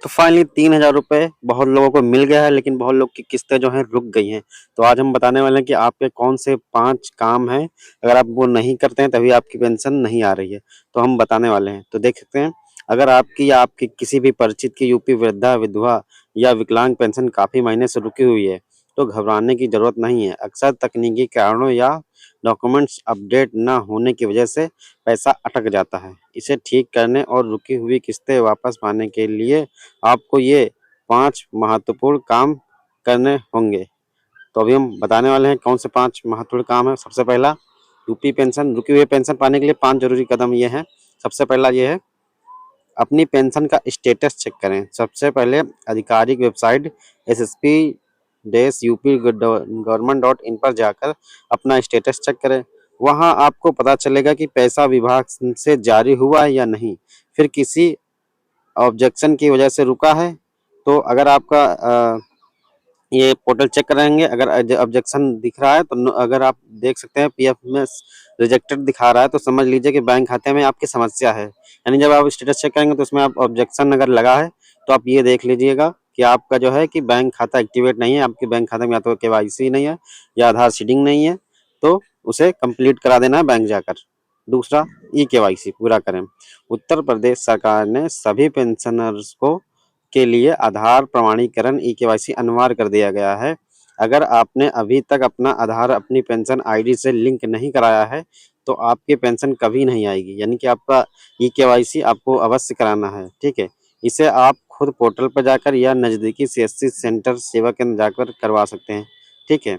तो फाइनली 3,000 रुपये बहुत लोगों को मिल गया है, लेकिन बहुत लोग की किस्तें जो हैं रुक गई हैं। तो आज हम बताने वाले हैं कि आपके कौन से 5 काम हैं, अगर आप वो नहीं करते हैं तभी आपकी पेंशन नहीं आ रही है। तो हम बताने वाले हैं, तो देख सकते हैं। अगर आपकी या आपकी किसी भी परिचित की यूपी वृद्धा, विधवा या विकलांग पेंशन काफ़ी महीने से रुकी हुई है, तो घबराने की ज़रूरत नहीं है। अक्सर तकनीकी कारणों या डॉक्यूमेंट्स अपडेट न होने की वजह से पैसा अटक जाता है। इसे ठीक करने और रुकी हुई किस्तें वापस पाने के लिए आपको ये 5 महत्वपूर्ण काम करने होंगे। तो अभी हम बताने वाले हैं कौन से 5 महत्वपूर्ण काम हैं। सबसे पहला, यूपी पेंशन, रुकी हुई पेंशन पाने के लिए 5 ज़रूरी कदम ये हैं। सबसे पहला ये है, अपनी पेंशन का स्टेटस चेक करें। सबसे पहले आधिकारिक वेबसाइट ssp-up-government.in पर जाकर अपना स्टेटस चेक करें। वहां आपको पता चलेगा कि पैसा विभाग से जारी हुआ है या नहीं। फिर किसी ऑब्जेक्शन की वजह से रुका है, तो अगर आपका ये पोर्टल चेक कराएंगे, अगर ऑब्जेक्शन दिख रहा है तो अगर आप देख सकते हैं पीएफ में रिजेक्टेड दिखा रहा है, तो समझ लीजिए कि बैंक खाते में आपकी समस्या है। यानी जब आप स्टेटस चेक करेंगे तो उसमें आप ऑब्जेक्शन अगर लगा है तो आप ये देख लीजिएगा कि आपका जो है कि बैंक खाता एक्टिवेट नहीं है, आपके बैंक खाते में या तो केवाईसी नहीं है या आधार सीडिंग नहीं है, तो उसे कंप्लीट करा देना है बैंक जाकर। दूसरा, ई केवाईसी पूरा करें। उत्तर प्रदेश सरकार ने सभी पेंशनर्स को के लिए आधार प्रमाणीकरण ई केवाईसी अनिवार्य कर दिया गया है। अगर आपने अभी तक अपना आधार अपनी पेंशन आईडी से लिंक नहीं कराया है, तो आपकी पेंशन कभी नहीं आएगी। यानी कि आपका ई केवाईसी आपको अवश्य कराना है, ठीक है। इसे आप खुद पोर्टल पर जाकर या नज़दीकी सीएससी सेंटर सेवा केंद्र जाकर करवा सकते हैं, ठीक है।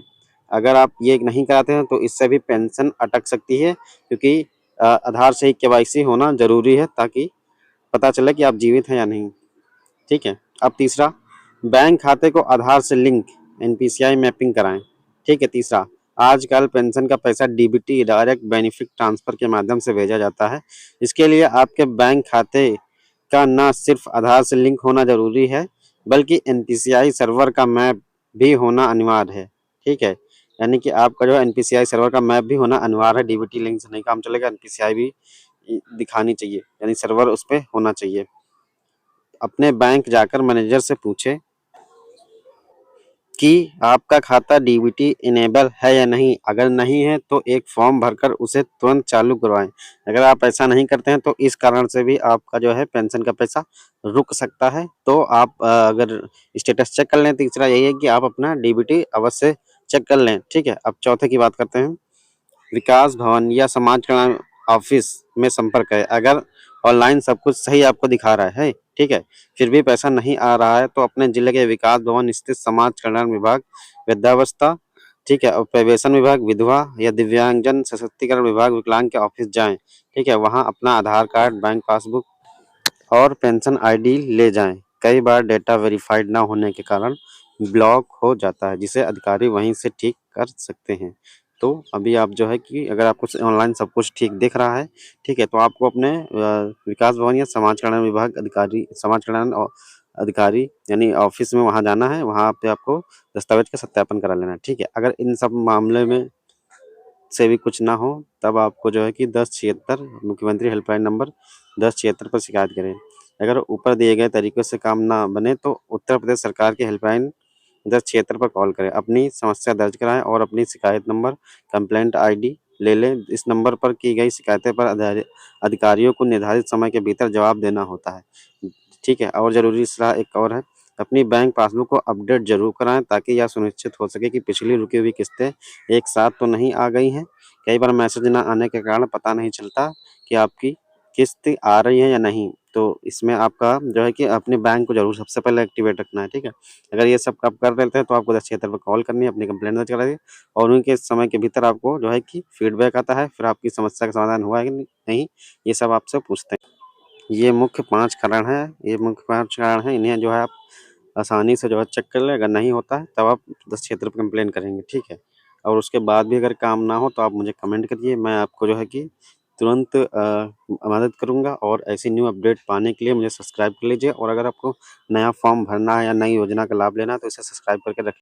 अगर आप ये नहीं कराते हैं तो इससे भी पेंशन अटक सकती है, क्योंकि आधार से ही केवाईसी होना ज़रूरी है ताकि पता चले कि आप जीवित हैं या नहीं, ठीक है। अब तीसरा, बैंक खाते को आधार से लिंक एनपीसीआई मैपिंग कराएं, ठीक है। तीसरा, आजकल पेंशन का पैसा डीबीटी डायरेक्ट बेनिफिट ट्रांसफर के माध्यम से भेजा जाता है। इसके लिए आपके बैंक खाते का न सिर्फ आधार से लिंक होना जरूरी है, बल्कि एनपीसीआई सर्वर का मैप भी होना अनिवार्य है, ठीक है। यानी कि आपका जो है एनपीसीआई सर्वर का मैप भी होना अनिवार्य है। डीबीटी लिंक से नहीं काम चलेगा, एनपीसीआई भी दिखानी चाहिए, यानी सर्वर उस पर होना चाहिए। अपने बैंक जाकर मैनेजर से पूछें कि आपका खाता डीबीटी इनेबल है या नहीं। अगर नहीं है तो एक फॉर्म भरकर उसे तुरंत चालू करवाएं। अगर आप ऐसा नहीं करते हैं तो इस कारण से भी आपका जो है पेंशन का पैसा रुक सकता है। तो आप अगर स्टेटस चेक कर लें। तीसरा यही है कि आप अपना डीबीटी अवश्य चेक कर लें, ठीक है। अब चौथे की बात करते हैं। विकास भवन या समाज कल्याण ऑफिस में संपर्क है। अगर ऑनलाइन सब कुछ सही आपको दिखा रहा है, ठीक है, फिर भी पैसा नहीं आ रहा है, तो अपने जिले के विकास भवन स्थित समाज कल्याण विभाग, वृद्धावस्था, ठीक है, और प्रवेशन विभाग, विधवा या दिव्यांगजन सशक्तिकरण विभाग, विकलांग के ऑफिस जाएं, ठीक है। वहां अपना आधार कार्ड, बैंक पासबुक और पेंशन आईडी ले जाएं। कई बार डेटा वेरीफाइड ना होने के कारण ब्लॉक हो जाता है, जिसे अधिकारी वहीं से ठीक कर सकते हैं। तो अभी आप जो है कि अगर आपको ऑनलाइन सब कुछ ठीक दिख रहा है, ठीक है, तो आपको अपने विकास भवन या समाज कल्याण विभाग अधिकारी, समाज कल्याण अधिकारी यानी ऑफिस में वहाँ जाना है। वहाँ पे आपको दस्तावेज का सत्यापन करा लेना है, ठीक है। अगर इन सब मामले में से भी कुछ ना हो, तब आपको जो है कि 1076 मुख्यमंत्री हेल्पलाइन नंबर 1076 पर शिकायत करें। अगर ऊपर दिए गए तरीकों से काम ना बने तो उत्तर प्रदेश सरकार की हेल्पलाइन 1076 पर कॉल करें, अपनी समस्या दर्ज कराएं और अपनी शिकायत नंबर, कंप्लेंट आईडी ले लें। इस नंबर पर की गई शिकायतें पर अधिकारियों को निर्धारित समय के भीतर जवाब देना होता है, ठीक है। और जरूरी सलाह एक और है, अपनी बैंक पासबुक को अपडेट जरूर कराएं ताकि यह सुनिश्चित हो सके कि पिछली रुकी हुई किस्तें एक साथ तो नहीं आ गई हैं। कई बार मैसेज ना आने के कारण पता नहीं चलता कि आपकी किस्त आ रही है या नहीं। तो इसमें आपका जो है कि अपने बैंक को जरूर सबसे पहले एक्टिवेट रखना है, ठीक है। अगर ये सब आप कर लेते हैं तो आपको 1076 पर कॉल करनी है, अपनी कंप्लेंट दर्ज कराइए और उनके समय के भीतर आपको जो है कि फीडबैक आता है, फिर आपकी समस्या का समाधान हुआ है कि नहीं, ये सब आपसे पूछते हैं। ये मुख्य 5 कारण हैं, ये मुख्य 5 कारण हैं, इन्हें जो है आप आसानी से जो है चेक कर लें। अगर नहीं होता है तब आप 1076 पे कंप्लेन करेंगे, ठीक है। और उसके बाद भी अगर काम ना हो तो आप मुझे कमेंट करिए, मैं आपको जो है कि तुरंत मदद करूँगा। और ऐसी न्यू अपडेट पाने के लिए मुझे सब्सक्राइब कर लीजिए। और अगर आपको नया फॉर्म भरना है या नई योजना का लाभ लेना है तो इसे सब्सक्राइब करके रखिए।